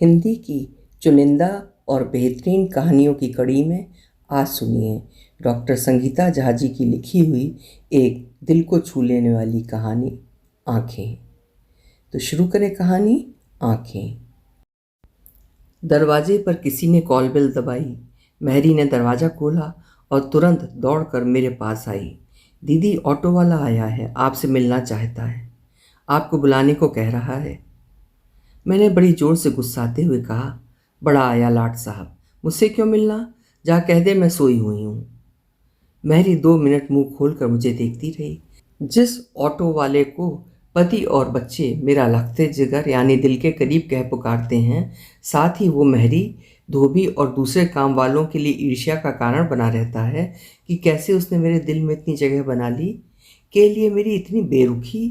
हिंदी की चुनिंदा और बेहतरीन कहानियों की कड़ी में आज सुनिए डॉक्टर संगीता झा जी की लिखी हुई एक दिल को छू लेने वाली कहानी आँखें। तो शुरू करें कहानी आँखें। दरवाजे पर किसी ने कॉल बेल दबाई। महरी ने दरवाज़ा खोला और तुरंत दौड़कर मेरे पास आई। दीदी, ऑटो वाला आया है, आपसे मिलना चाहता है, आपको बुलाने को कह रहा है। मैंने बड़ी जोर से गुस्साते हुए कहा, बड़ा आया लाट साहब, मुझसे क्यों मिलना? जा कह दे मैं सोई हुई हूँ। महरी 2 मिनट मुंह खोलकर मुझे देखती रही। जिस ऑटो वाले को पति और बच्चे मेरा लखते जिगर यानी दिल के करीब कह पुकारते हैं, साथ ही वो महरी, धोबी और दूसरे काम वालों के लिए ईर्ष्या का कारण बना रहता है कि कैसे उसने मेरे दिल में इतनी जगह बना ली। के लिए मेरी इतनी बेरुखी?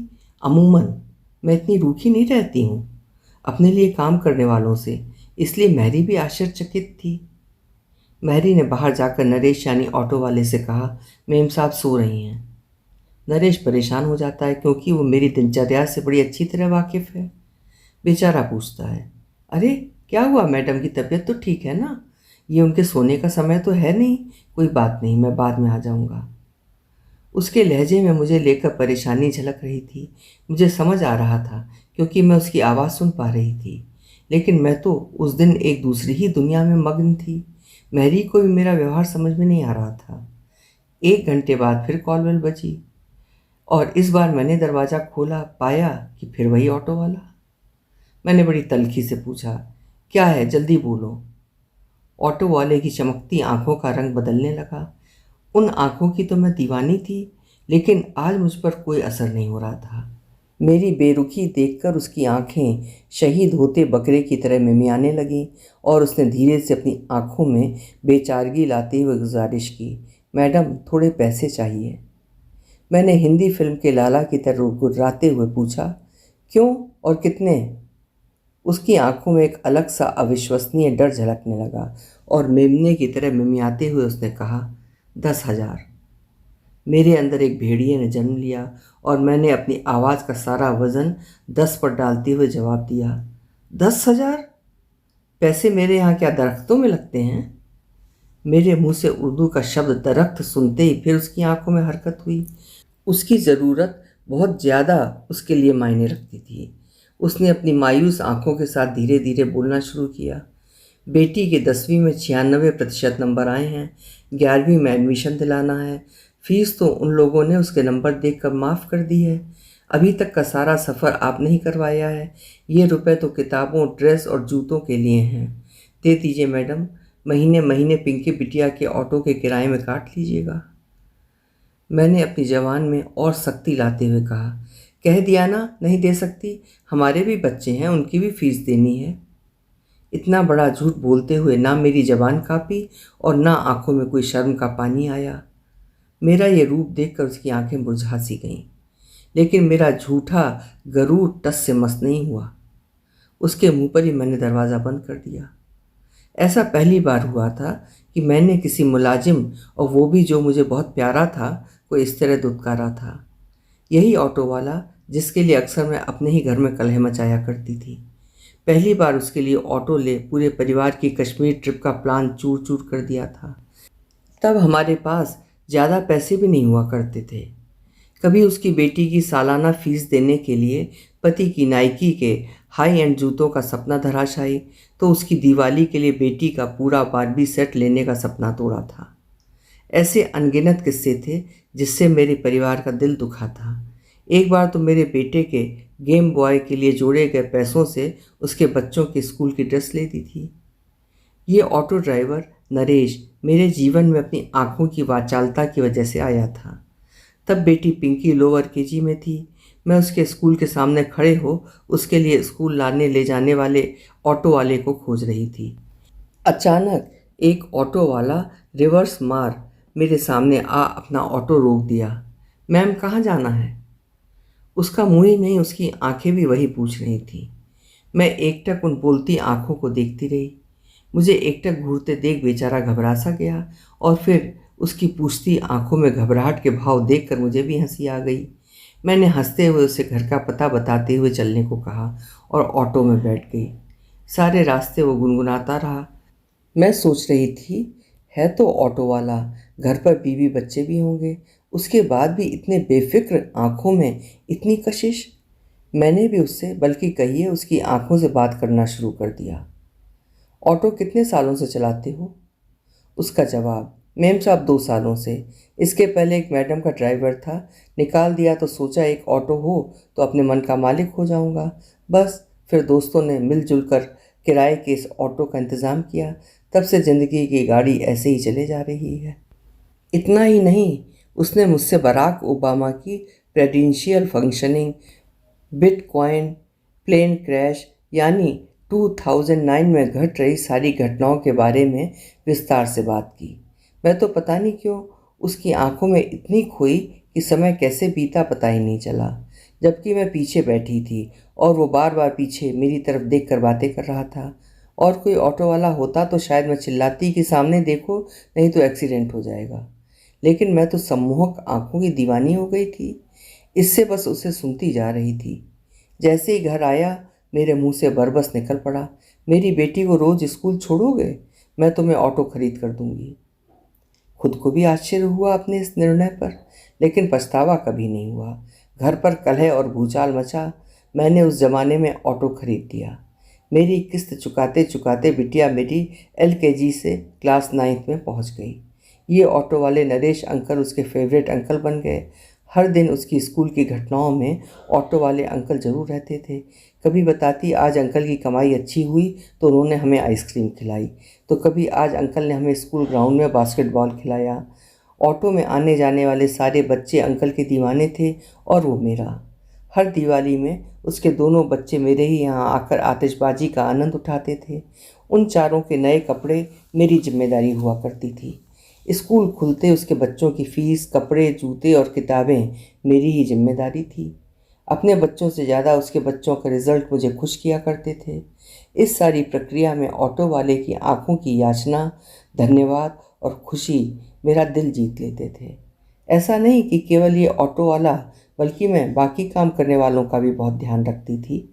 अमूमन मैं इतनी रूखी नहीं रहती हूँ अपने लिए काम करने वालों से, इसलिए महरी भी आश्चर्यचकित थी। महरी ने बाहर जाकर नरेश यानी ऑटो वाले से कहा, मेम साहब सो रही हैं। नरेश परेशान हो जाता है क्योंकि वो मेरी दिनचर्या से बड़ी अच्छी तरह वाकिफ़ है। बेचारा पूछता है, अरे क्या हुआ मैडम की तबीयत तो ठीक है ना? ये उनके सोने का समय तो है नहीं। कोई बात नहीं, मैं बाद में आ जाऊँगा। उसके लहजे में मुझे लेकर परेशानी झलक रही थी। मुझे समझ आ रहा था क्योंकि मैं उसकी आवाज़ सुन पा रही थी, लेकिन मैं तो उस दिन एक दूसरी ही दुनिया में मग्न थी। मैरी को भी मेरा व्यवहार समझ में नहीं आ रहा था। 1 घंटे बाद फिर कॉल बेल बजी और इस बार मैंने दरवाज़ा खोला, पाया कि फिर वही ऑटो वाला। मैंने बड़ी तल्खी से पूछा, क्या है, जल्दी बोलो। ऑटो वाले की चमकती आंखों का रंग बदलने लगा। उन आंखों की तो मैं दीवानी थी, लेकिन आज मुझ पर कोई असर नहीं हो रहा था। मेरी बेरुखी देखकर उसकी आंखें शहीद होते बकरे की तरह मिमियाने लगीं और उसने धीरे से अपनी आंखों में बेचारगी लाते हुए गुजारिश की, मैडम थोड़े पैसे चाहिए। मैंने हिंदी फिल्म के लाला की तरह गुर्राते हुए पूछा, क्यों और कितने? उसकी आंखों में एक अलग सा अविश्वसनीय डर झलकने लगा और मेमने की तरह मिमियाते हुए उसने कहा, 10,000। मेरे अंदर एक भेड़िए ने जन्म लिया और मैंने अपनी आवाज़ का सारा वज़न 10 पर डालते हुए जवाब दिया, 10,000? पैसे मेरे यहाँ क्या दरख्तों में लगते हैं? मेरे मुंह से उर्दू का शब्द दरख्त सुनते ही फिर उसकी आंखों में हरकत हुई। उसकी ज़रूरत बहुत ज़्यादा उसके लिए मायने रखती थी। उसने अपनी मायूस आंखों के साथ धीरे धीरे बोलना शुरू किया, बेटी के 10वीं में 96% नंबर आए हैं, 11वीं में एडमिशन दिलाना है। फीस तो उन लोगों ने उसके नंबर देखकर माफ़ कर दी है। अभी तक का सारा सफ़र आप नहीं करवाया है। ये रुपए तो किताबों, ड्रेस और जूतों के लिए हैं। दे दीजिए मैडम, महीने महीने पिंकी बिटिया के ऑटो के किराए में काट लीजिएगा। मैंने अपनी जबान में और सख्ती लाते हुए कहा, कह दिया ना नहीं दे सकती, हमारे भी बच्चे हैं, उनकी भी फीस देनी है। इतना बड़ा झूठ बोलते हुए ना मेरी जबान कांपी और ना आंखों में कोई शर्म का पानी आया। मेरा ये रूप देखकर उसकी आंखें मुरझा सी गईं, लेकिन मेरा झूठा गरूर टस से मस नहीं हुआ। उसके मुंह पर ही मैंने दरवाज़ा बंद कर दिया। ऐसा पहली बार हुआ था कि मैंने किसी मुलाजिम, और वो भी जो मुझे बहुत प्यारा था, को इस तरह दुत्कारा था। यही ऑटो वाला जिसके लिए अक्सर मैं अपने ही घर में कलह मचाया करती थी। पहली बार उसके लिए ऑटो ले पूरे परिवार की कश्मीर ट्रिप का प्लान चूर चूर कर दिया था। तब हमारे पास ज़्यादा पैसे भी नहीं हुआ करते थे। कभी उसकी बेटी की सालाना फीस देने के लिए पति की नाइकी के हाई एंड जूतों का सपना धराशायी, तो उसकी दिवाली के लिए बेटी का पूरा बारबी सेट लेने का सपना तोड़ा था। ऐसे अनगिनत किस्से थे जिससे मेरे परिवार का दिल दुखा था। एक बार तो मेरे बेटे के गेम बॉय के लिए जोड़े गए पैसों से उसके बच्चों की स्कूल की ड्रेस ले दी थी। ये ऑटो ड्राइवर नरेश मेरे जीवन में अपनी आंखों की वाचालता की वजह से आया था। तब बेटी पिंकी लोअर केजी में थी। मैं उसके स्कूल के सामने खड़े हो उसके लिए स्कूल लाने ले जाने वाले ऑटो वाले को खोज रही थी। अचानक एक ऑटो वाला रिवर्स मार मेरे सामने आ अपना ऑटो रोक दिया। मैम कहाँ जाना है? उसका मुंह ही नहीं, उसकी आंखें भी वही पूछ रही थी। मैं एकटक उन बोलती आंखों को देखती रही। मुझे एकटक घूरते देख बेचारा घबरा सा गया और फिर उसकी पूछती आंखों में घबराहट के भाव देखकर मुझे भी हंसी आ गई। मैंने हंसते हुए उसे घर का पता बताते हुए चलने को कहा और ऑटो में बैठ गई। सारे रास्ते वो गुनगुनाता रहा। मैं सोच रही थी, है तो ऑटो वाला, घर पर बीवी बच्चे भी होंगे, उसके बाद भी इतने बेफिक्र, आंखों में इतनी कशिश। मैंने भी उससे, बल्कि कहिए उसकी आंखों से बात करना शुरू कर दिया। ऑटो कितने सालों से चलाते हो? उसका जवाब, मेम साहब 2 सालों से। इसके पहले एक मैडम का ड्राइवर था, निकाल दिया तो सोचा एक ऑटो हो तो अपने मन का मालिक हो जाऊंगा। बस फिर दोस्तों ने मिलजुल कर किराए के इस ऑटो का इंतज़ाम किया। तब से ज़िंदगी की गाड़ी ऐसे ही चले जा रही है। इतना ही नहीं, उसने मुझसे बराक ओबामा की presidential functioning, bitcoin, plane crash, यानी 2009 में घट रही सारी घटनाओं के बारे में विस्तार से बात की। मैं तो पता नहीं क्यों उसकी आंखों में इतनी खोई कि समय कैसे बीता पता ही नहीं चला, जबकि मैं पीछे बैठी थी और वो बार बार पीछे मेरी तरफ देख कर बातें कर रहा था। और कोई ऑटो वाला होता तो शायद मैं चिल्लाती कि सामने देखो, नहीं तो एक्सीडेंट हो जाएगा। लेकिन मैं तो सम्मोहक आंखों की दीवानी हो गई थी। इससे बस उसे सुनती जा रही थी। जैसे ही घर आया, मेरे मुंह से बरबस निकल पड़ा, मेरी बेटी को रोज स्कूल छोड़ोगे? मैं तुम्हें ऑटो खरीद कर दूंगी। खुद को भी आश्चर्य हुआ अपने इस निर्णय पर, लेकिन पछतावा कभी नहीं हुआ। घर पर कलह और भूचाल मचा। मैंने उस जमाने में ऑटो खरीद दिया। मेरी किस्त चुकाते चुकाते बिटिया मेरी LKG से क्लास 9th में पहुंच गई। ये ऑटो वाले नरेश अंकल उसके फेवरेट अंकल बन गए। हर दिन उसकी स्कूल की घटनाओं में ऑटो वाले अंकल जरूर रहते थे। कभी बताती आज अंकल की कमाई अच्छी हुई तो उन्होंने हमें आइसक्रीम खिलाई, तो कभी आज अंकल ने हमें स्कूल ग्राउंड में बास्केटबॉल खिलाया। ऑटो में आने जाने वाले सारे बच्चे अंकल के दीवाने थे और वो मेरा। हर दिवाली में उसके दोनों बच्चे मेरे ही यहाँ आकर आतिशबाजी का आनंद उठाते थे। उन चारों के नए कपड़े मेरी जिम्मेदारी हुआ करती थी। स्कूल खुलते उसके बच्चों की फीस, कपड़े, जूते और किताबें मेरी ही जिम्मेदारी थी। अपने बच्चों से ज़्यादा उसके बच्चों का रिजल्ट मुझे खुश किया करते थे। इस सारी प्रक्रिया में ऑटो वाले की आंखों की याचना, धन्यवाद और खुशी मेरा दिल जीत लेते थे। ऐसा नहीं कि केवल ये ऑटो वाला, बल्कि मैं बाकी काम करने वालों का भी बहुत ध्यान रखती थी।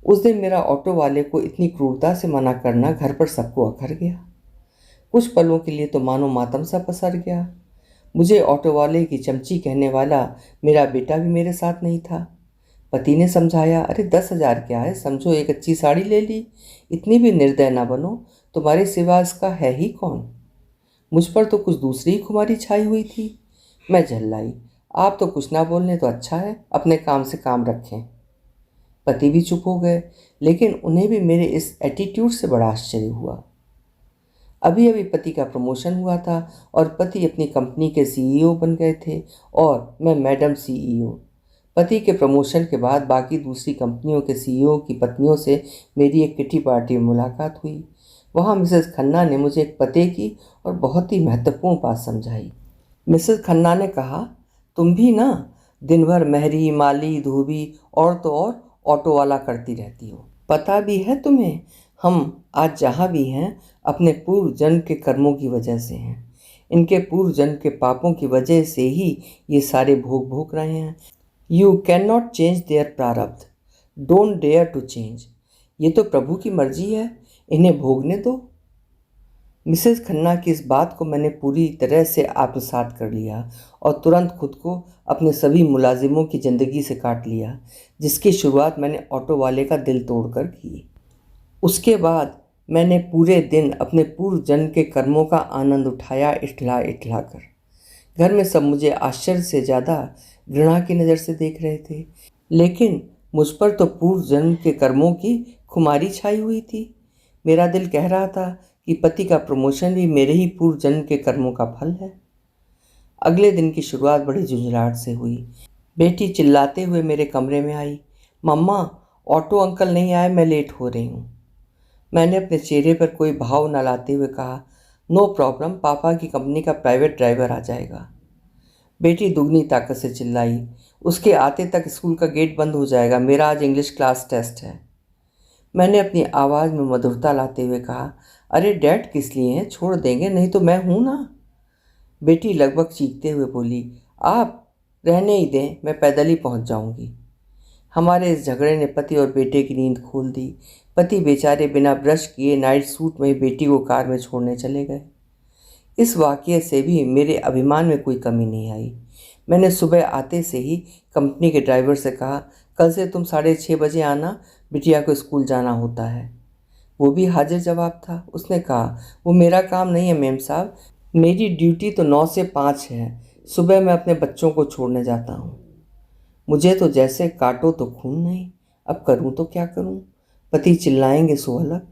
उस दिन मेरा ऑटो वाले को इतनी क्रूरता से मना करना घर पर सबको अखर गया। कुछ पलों के लिए तो मानो मातम सा पसर गया। मुझे ऑटो वाले की चमची कहने वाला मेरा बेटा भी मेरे साथ नहीं था। पति ने समझाया, अरे 10,000 क्या है, समझो एक अच्छी साड़ी ले ली। इतनी भी निर्दय ना बनो, तुम्हारे सिवा इसका है ही कौन। मुझ पर तो कुछ दूसरी ही खुमारी छाई हुई थी। मैं झल्लाई, आप तो कुछ ना बोलने तो अच्छा है, अपने काम से काम रखें। पति भी चुप हो गए, लेकिन उन्हें भी मेरे इस एटीट्यूड से बड़ा आश्चर्य हुआ। अभी अभी पति का प्रमोशन हुआ था और पति अपनी कंपनी के CEO बन गए थे और मैं मैडम CEO। पति के प्रमोशन के बाद बाकी दूसरी कंपनियों के CEO की पत्नियों से मेरी एक किटी पार्टी में मुलाकात हुई। वहाँ मिसेस खन्ना ने मुझे एक पते की और बहुत ही महत्वपूर्ण बात समझाई। मिसेस खन्ना ने कहा, तुम भी ना दिन भर मेहरी, माली, धोबी और तो और ऑटो वाला करती रहती हो। पता भी है तुम्हें, हम आज जहाँ भी हैं अपने पूर्व जन्म के कर्मों की वजह से हैं। इनके पूर्व जन्म के पापों की वजह से ही ये सारे भोग भोग रहे हैं। You can not change their प्रारब्ध, डोंट डेयर टू चेंज। ये तो प्रभु की मर्जी है, इन्हें भोगने दो। मिसेस खन्ना की इस बात को मैंने पूरी तरह से आत्मसात कर लिया और तुरंत खुद को अपने सभी मुलाजिमों की ज़िंदगी से काट लिया, जिसकी शुरुआत मैंने ऑटो वाले का दिल तोड़कर की। उसके बाद मैंने पूरे दिन अपने पूर्व जन्म के कर्मों का आनंद उठाया, इठला इठला कर। घर में सब मुझे आश्चर्य से ज़्यादा घृणा की नज़र से देख रहे थे, लेकिन मुझ पर तो पूर्व जन्म के कर्मों की खुमारी छाई हुई थी। मेरा दिल कह रहा था कि पति का प्रमोशन भी मेरे ही पूर्व जन्म के कर्मों का फल है। अगले दिन की शुरुआत बड़ी झुंझलाहट से हुई। बेटी चिल्लाते हुए मेरे कमरे में आई, मम्मा ऑटो अंकल नहीं आए, मैं लेट हो रही हूँ। मैंने अपने चेहरे पर कोई भाव न लाते हुए कहा, नो प्रॉब्लम, पापा की कंपनी का प्राइवेट ड्राइवर आ जाएगा। बेटी दुगनी ताकत से चिल्लाई, उसके आते तक स्कूल का गेट बंद हो जाएगा, मेरा आज इंग्लिश क्लास टेस्ट है। मैंने अपनी आवाज़ में मधुरता लाते हुए कहा, अरे डैड किस लिए हैं, छोड़ देंगे, नहीं तो मैं हूँ ना। बेटी लगभग चीखते हुए बोली, आप रहने ही दें, मैं पैदल ही पहुँच जाऊँगी। हमारे इस झगड़े ने पति और बेटे की नींद खोल दी। पति बेचारे बिना ब्रश किए नाइट सूट में ही बेटी को कार में छोड़ने चले गए। इस वाक़ये से भी मेरे अभिमान में कोई कमी नहीं आई। मैंने सुबह आते से ही कंपनी के ड्राइवर से कहा, कल से तुम 6:30 बजे आना, बिटिया को स्कूल जाना होता है। वो भी हाजिर जवाब था। उसने कहा, वो मेरा काम नहीं है मेम साहब, मेरी ड्यूटी तो 9 से 5 है। सुबह मैं अपने बच्चों को छोड़ने जाता हूँ। मुझे तो जैसे काटो तो खून नहीं, अब करूँ तो क्या करूँ। पति चिल्लाएंगे सो अलग।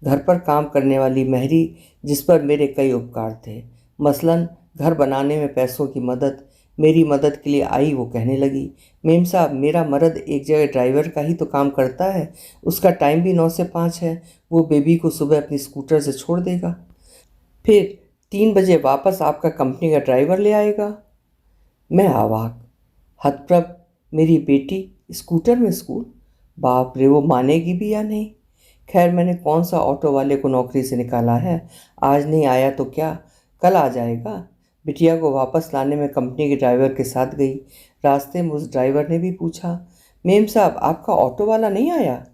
घर पर काम करने वाली मेहरी, जिस पर मेरे कई उपकार थे, मसलन घर बनाने में पैसों की मदद, मेरी मदद के लिए आई। वो कहने लगी, मेम साहब मेरा मर्द एक जगह ड्राइवर का ही तो काम करता है, उसका टाइम भी 9 से 5 है। वो बेबी को सुबह अपनी स्कूटर से छोड़ देगा, फिर 3 बजे वापस आपका कंपनी का ड्राइवर ले आएगा। मैं अवाक, हतप्रभ। मेरी बेटी स्कूटर में स्कूल, बाप रे, वो मानेगी भी या नहीं। खैर, मैंने कौन सा ऑटो वाले को नौकरी से निकाला है। आज नहीं आया तो क्या, कल आ जाएगा। बिटिया को वापस लाने में कंपनी के ड्राइवर के साथ गई। रास्ते में उस ड्राइवर ने भी पूछा, मेम साहब आपका ऑटो वाला नहीं आया?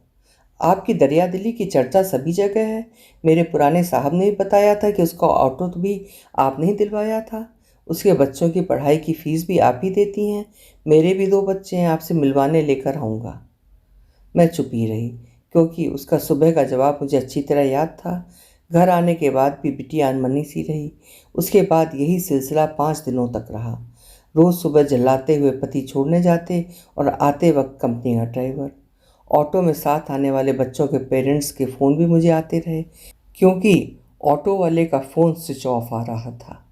आपकी दरिया दिली की चर्चा सभी जगह है। मेरे पुराने साहब ने भी बताया था कि उसका ऑटो तो भी आपने ही दिलवाया था। उसके बच्चों की पढ़ाई की फ़ीस भी आप ही देती हैं। मेरे भी 2 बच्चे हैं, आपसे मिलवाने लेकर आऊँगा। मैं चुप ही रही, क्योंकि उसका सुबह का जवाब मुझे अच्छी तरह याद था। घर आने के बाद भी बिटिया अनमनी सी रही। उसके बाद यही सिलसिला 5 दिनों तक रहा। रोज़ सुबह जल्लाते हुए पति छोड़ने जाते और आते वक्त कंपनी का ड्राइवर। ऑटो में साथ आने वाले बच्चों के पेरेंट्स के फ़ोन भी मुझे आते रहे, क्योंकि ऑटो वाले का फ़ोन स्विच ऑफ आ रहा था।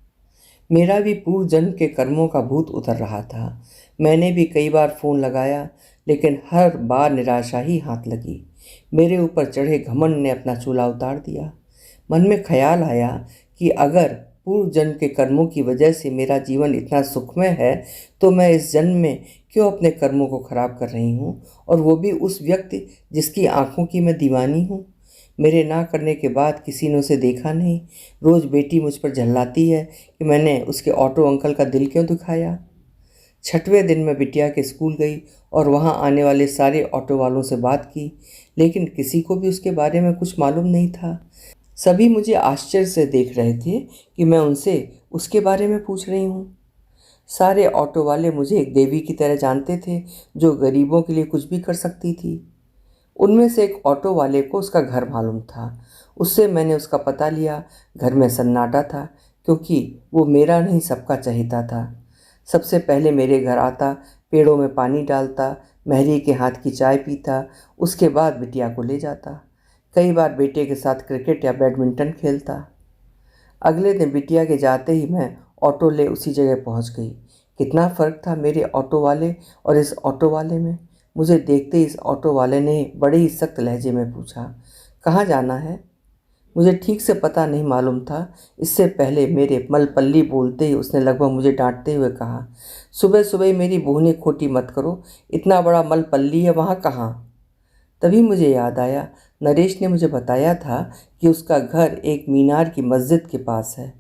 मेरा भी पूर्व जन्म के कर्मों का भूत उतर रहा था। मैंने भी कई बार फ़ोन लगाया, लेकिन हर बार निराशा ही हाथ लगी। मेरे ऊपर चढ़े घमंड ने अपना चूल्हा उतार दिया। मन में ख्याल आया कि अगर पूर्व जन्म के कर्मों की वजह से मेरा जीवन इतना सुखमय है, तो मैं इस जन्म में क्यों अपने कर्मों को खराब कर रही हूँ, और वो भी उस व्यक्ति जिसकी आंखों की मैं दीवानी हूँ। मेरे ना करने के बाद किसी ने उसे देखा नहीं। रोज़ बेटी मुझ पर झल्लाती है कि मैंने उसके ऑटो अंकल का दिल क्यों दुखाया। 6वें दिन मैं बिटिया के स्कूल गई और वहाँ आने वाले सारे ऑटो वालों से बात की, लेकिन किसी को भी उसके बारे में कुछ मालूम नहीं था। सभी मुझे आश्चर्य से देख रहे थे कि मैं उनसे उसके बारे में पूछ रही हूँ। सारे ऑटो वाले मुझे एक देवी की तरह जानते थे, जो गरीबों के लिए कुछ भी कर सकती थी। उनमें से एक ऑटो वाले को उसका घर मालूम था। उससे मैंने उसका पता लिया। घर में सन्नाटा था, क्योंकि वो मेरा नहीं सबका चहेता था। सबसे पहले मेरे घर आता, पेड़ों में पानी डालता, मेहरी के हाथ की चाय पीता, उसके बाद बिटिया को ले जाता। कई बार बेटे के साथ क्रिकेट या बैडमिंटन खेलता। अगले दिन बिटिया के जाते ही मैं ऑटो ले उसी जगह पहुंच गई। कितना फ़र्क था मेरे ऑटो वाले और इस ऑटो वाले में। मुझे देखते ही इस ऑटो वाले ने बड़े ही सख्त लहजे में पूछा, कहाँ जाना है? मुझे ठीक से पता नहीं मालूम था। इससे पहले मेरे मलपल्ली बोलते ही उसने लगभग मुझे डांटते हुए कहा, सुबह सुबह ही मेरी बोहनी खोटी मत करो, इतना बड़ा मलपल्ली है वहाँ कहाँ। तभी मुझे याद आया, नरेश ने मुझे बताया था कि उसका घर एक मीनार की मस्जिद के पास है।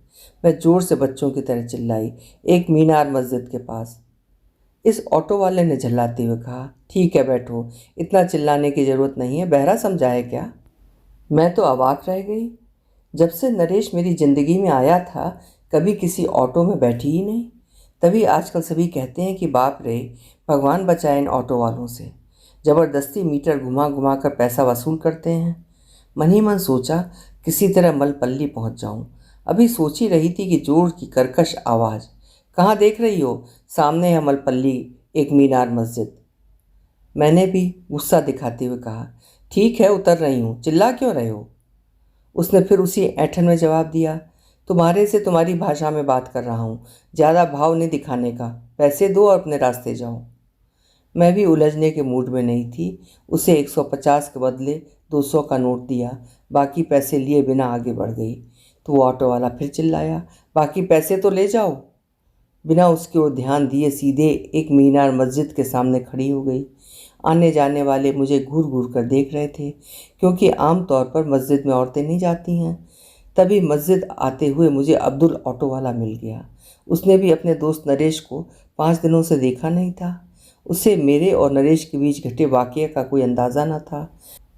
मैं ज़ोर से बच्चों की तरह चिल्लाई, एक मीनार मस्जिद के पास। इस ऑटो वाले ने झल्लाते हुए कहा, ठीक है बैठो, इतना चिल्लाने की ज़रूरत नहीं है, बहरा समझा है क्या? मैं तो अवाक रह गई। जब से नरेश मेरी ज़िंदगी में आया था, कभी किसी ऑटो में बैठी ही नहीं। तभी आजकल सभी कहते हैं कि बाप रे, भगवान बचाए इन ऑटो वालों से, ज़बरदस्ती मीटर घुमा घुमा कर पैसा वसूल करते हैं। मन ही मन सोचा, किसी तरह मलपल्ली पहुंच जाऊं। अभी सोच ही रही थी कि जोर की कर्कश आवाज़, कहाँ देख रही हो? सामने है मलपल्ली, एक मीनार मस्जिद। मैंने भी गुस्सा दिखाते हुए कहा, ठीक है उतर रही हूँ, चिल्ला क्यों रहे हो? उसने फिर उसी ऐंठन में जवाब दिया, तुम्हारे से तुम्हारी भाषा में बात कर रहा हूँ, ज़्यादा भाव नहीं दिखाने का, पैसे दो और अपने रास्ते जाओ। मैं भी उलझने के मूड में नहीं थी। उसे 150 के बदले 200 का नोट दिया, बाकी पैसे लिए बिना आगे बढ़ गई। तो वो ऑटो वाला फिर चिल्लाया, बाकी पैसे तो ले जाओ। बिना उसकी ओर ध्यान दिए सीधे एक मीनार मस्जिद के सामने खड़ी हो गई। आने जाने वाले मुझे घूर घूर कर देख रहे थे, क्योंकि आम तौर पर मस्जिद में औरतें नहीं जाती हैं। तभी मस्जिद आते हुए मुझे अब्दुल ऑटो वाला मिल गया। उसने भी अपने दोस्त नरेश को 5 दिनों से देखा नहीं था। उसे मेरे और नरेश के बीच घटे वाक़ये का कोई अंदाज़ा न था।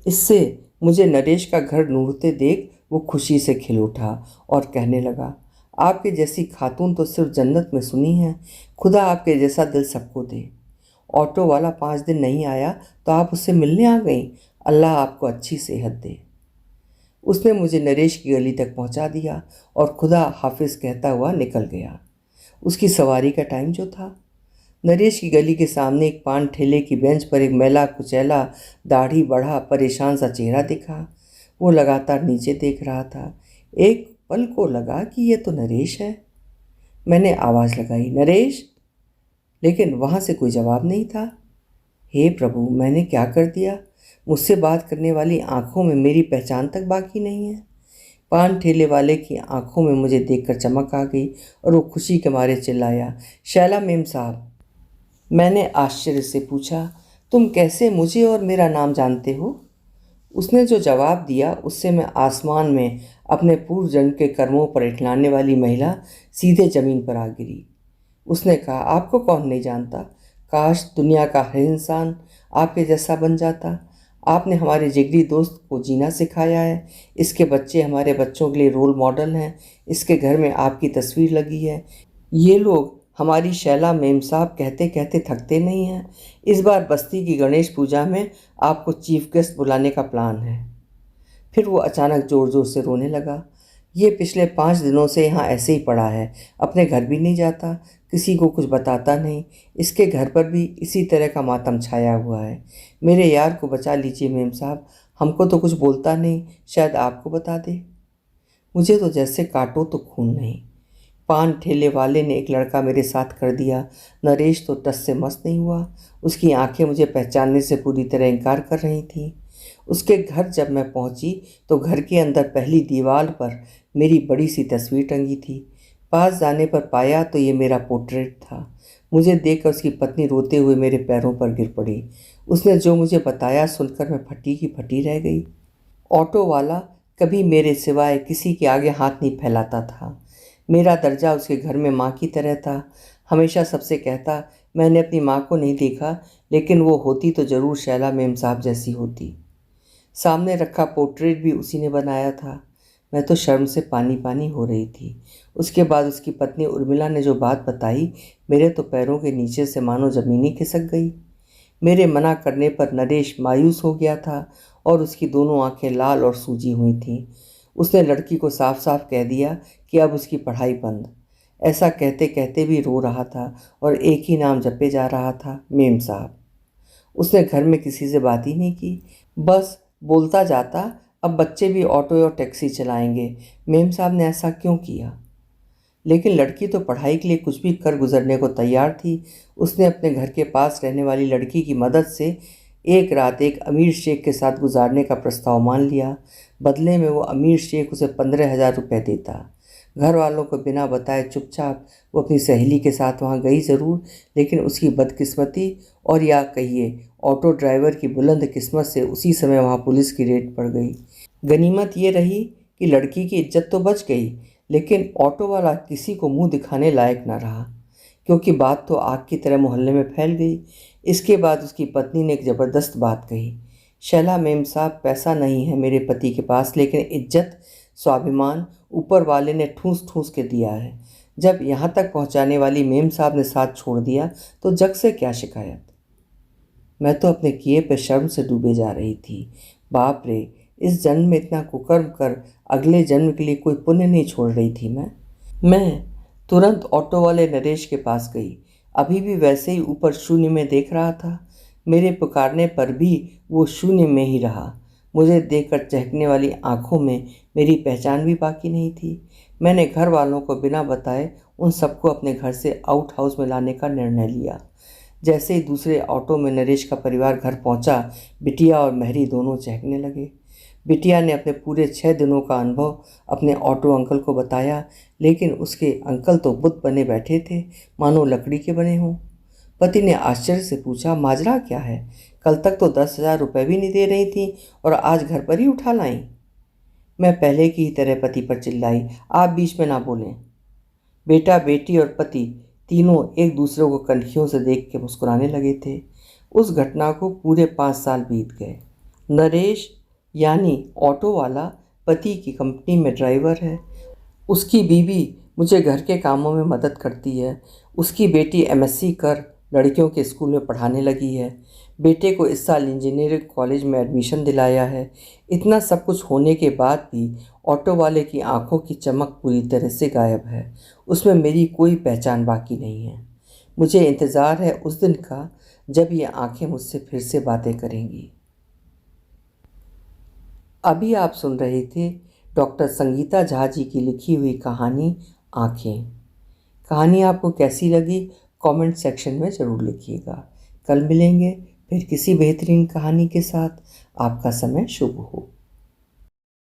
इससे मुझे नरेश का घर ढूंढते देख वो खुशी से खिल उठा और कहने लगा, आपके जैसी खातून तो सिर्फ जन्नत में सुनी है। खुदा आपके जैसा दिल सबको दे। ऑटो वाला 5 दिन नहीं आया तो आप उससे मिलने आ गई। अल्लाह आपको अच्छी सेहत दे। उसने मुझे नरेश की गली तक पहुंचा दिया और खुदा हाफिज कहता हुआ निकल गया। उसकी सवारी का टाइम जो था। नरेश की गली के सामने एक पान ठेले की बेंच पर एक मैला कुचैला दाढ़ी बढ़ा परेशान सा चेहरा दिखा। वो लगातार नीचे देख रहा था। एक पल को लगा कि ये तो नरेश है। मैंने आवाज़ लगाई, नरेश, लेकिन वहाँ से कोई जवाब नहीं था। हे प्रभु, मैंने क्या कर दिया? मुझसे बात करने वाली आंखों में मेरी पहचान तक बाकी नहीं है। पान ठेले वाले की आंखों में मुझे देखकर चमक आ गई और वो खुशी के मारे चिल्लाया, शैला मेम साहब। मैंने आश्चर्य से पूछा, तुम कैसे मुझे और मेरा नाम जानते हो? उसने जो जवाब दिया उससे मैं आसमान में अपने पूर्व जन्म के कर्मों पर इठलाने वाली महिला सीधे ज़मीन पर आ गिरी। उसने कहा, आपको कौन नहीं जानता? काश दुनिया का हर इंसान आपके जैसा बन जाता। आपने हमारे जिगरी दोस्त को जीना सिखाया है। इसके बच्चे हमारे बच्चों के लिए रोल मॉडल हैं। इसके घर में आपकी तस्वीर लगी है। ये लोग हमारी शैला मेम साहब कहते कहते थकते नहीं हैं। इस बार बस्ती की गणेश पूजा में आपको चीफ गेस्ट बुलाने का प्लान है। फिर वो अचानक ज़ोर ज़ोर से रोने लगा। ये पिछले 5 दिनों से यहाँ ऐसे ही पड़ा है, अपने घर भी नहीं जाता, किसी को कुछ बताता नहीं। इसके घर पर भी इसी तरह का मातम छाया हुआ है। मेरे यार को बचा लीजिए मेम साहब, हमको तो कुछ बोलता नहीं, शायद आपको बता दे। मुझे तो जैसे काटो तो खून नहीं। पान ठेले वाले ने एक लड़का मेरे साथ कर दिया। नरेश तो टस से मस नहीं हुआ। उसकी आंखें मुझे पहचानने से पूरी तरह इनकार कर रही थीं। उसके घर जब मैं पहुंची तो घर के अंदर पहली दीवार पर मेरी बड़ी सी तस्वीर टंगी थी। पास जाने पर पाया तो ये मेरा पोर्ट्रेट था। मुझे देखकर उसकी पत्नी रोते हुए मेरे पैरों पर गिर पड़ी। उसने जो मुझे बताया सुनकर मैं फटी की फटी रह गई। ऑटो वाला कभी मेरे सिवाय किसी के आगे हाथ नहीं फैलाता था। मेरा दर्जा उसके घर में माँ की तरह था। हमेशा सबसे कहता, मैंने अपनी माँ को नहीं देखा, लेकिन वो होती तो ज़रूर शैला मेम साहब जैसी होती। सामने रखा पोर्ट्रेट भी उसी ने बनाया था। मैं तो शर्म से पानी पानी हो रही थी। उसके बाद उसकी पत्नी उर्मिला ने जो बात बताई, मेरे तो पैरों के नीचे से मानो ज़मीन ही खिसक गई। मेरे मना करने पर नरेश मायूस हो गया था और उसकी दोनों आंखें लाल और सूजी हुई थीं। उसने लड़की को साफ साफ कह दिया कि अब उसकी पढ़ाई बंद। ऐसा कहते कहते भी रो रहा था और एक ही नाम जपे जा रहा था, मेम साहब। उसने घर में किसी से बात ही नहीं की, बस बोलता जाता, अब बच्चे भी ऑटो और टैक्सी चलाएंगे। मेम साहब ने ऐसा क्यों किया? लेकिन लड़की तो पढ़ाई के लिए कुछ भी कर गुजरने को तैयार थी। उसने अपने घर के पास रहने वाली लड़की की मदद से एक रात एक अमीर शेख के साथ गुजारने का प्रस्ताव मान लिया। बदले में वो अमीर शेख उसे 15,000 रुपये देता। घर वालों को बिना बताए चुपचाप वो अपनी सहेली के साथ वहाँ गई ज़रूर, लेकिन उसकी बदकिस्मती और या कहिए ऑटो ड्राइवर की बुलंद किस्मत से उसी समय वहाँ पुलिस की रेड पड़ गई। गनीमत ये रही कि लड़की की इज्जत तो बच गई, लेकिन ऑटो वाला किसी को मुंह दिखाने लायक न रहा, क्योंकि बात तो आग की तरह मोहल्ले में फैल गई। इसके बाद उसकी पत्नी ने एक ज़बरदस्त बात कही, शैला मेम साहब, पैसा नहीं है मेरे पति के पास, लेकिन इज्जत, स्वाभिमान ऊपर वाले ने ठूस ठूस के दिया है। जब यहाँ तक पहुँचाने वाली मेम साहब ने साथ छोड़ दिया तो जग से क्या शिकायत। मैं तो अपने किए पे शर्म से डूबे जा रही थी। बाप रे, इस जन्म में इतना कुकर्म कर अगले जन्म के लिए कोई पुण्य नहीं छोड़ रही थी मैं तुरंत ऑटो वाले नरेश के पास गई। अभी भी वैसे ही ऊपर शून्य में देख रहा था। मेरे पुकारने पर भी वो शून्य में ही रहा। मुझे देखकर चहकने वाली आंखों में मेरी पहचान भी बाकी नहीं थी। मैंने घर वालों को बिना बताए उन सबको अपने घर से आउट हाउस में लाने का निर्णय लिया। जैसे ही दूसरे ऑटो में नरेश का परिवार घर पहुंचा, बिटिया और महरी दोनों चहकने लगे। बिटिया ने अपने पूरे 6 दिनों का अनुभव अपने ऑटो अंकल को बताया, लेकिन उसके अंकल तो बुत बने बैठे थे, मानो लकड़ी के बने हों। पति ने आश्चर्य से पूछा, माजरा क्या है? कल तक तो 10,000 रुपये भी नहीं दे रही थी और आज घर पर ही उठा लाई। मैं पहले की ही तरह पति पर चिल्लाई, आप बीच में ना बोलें। बेटा, बेटी और पति तीनों एक दूसरे को कनखियों से देख के मुस्कुराने लगे थे। उस घटना को पूरे 5 साल बीत गए। नरेश यानी ऑटो वाला पति की कंपनी में ड्राइवर है। उसकी बीवी मुझे घर के कामों में मदद करती है। उसकी बेटी एमएससी कर लड़कियों के स्कूल में पढ़ाने लगी है। बेटे को इस साल इंजीनियरिंग कॉलेज में एडमिशन दिलाया है। इतना सब कुछ होने के बाद भी ऑटो वाले की आंखों की चमक पूरी तरह से गायब है। उसमें मेरी कोई पहचान बाकी नहीं है। मुझे इंतज़ार है उस दिन का जब ये आंखें मुझसे फिर से बातें करेंगी। अभी आप सुन रहे थे डॉक्टर संगीता झा जी की लिखी हुई कहानी आँखें। कहानी आपको कैसी लगी कमेंट सेक्शन में ज़रूर लिखिएगा। कल मिलेंगे फिर किसी बेहतरीन कहानी के साथ। आपका समय शुभ हो।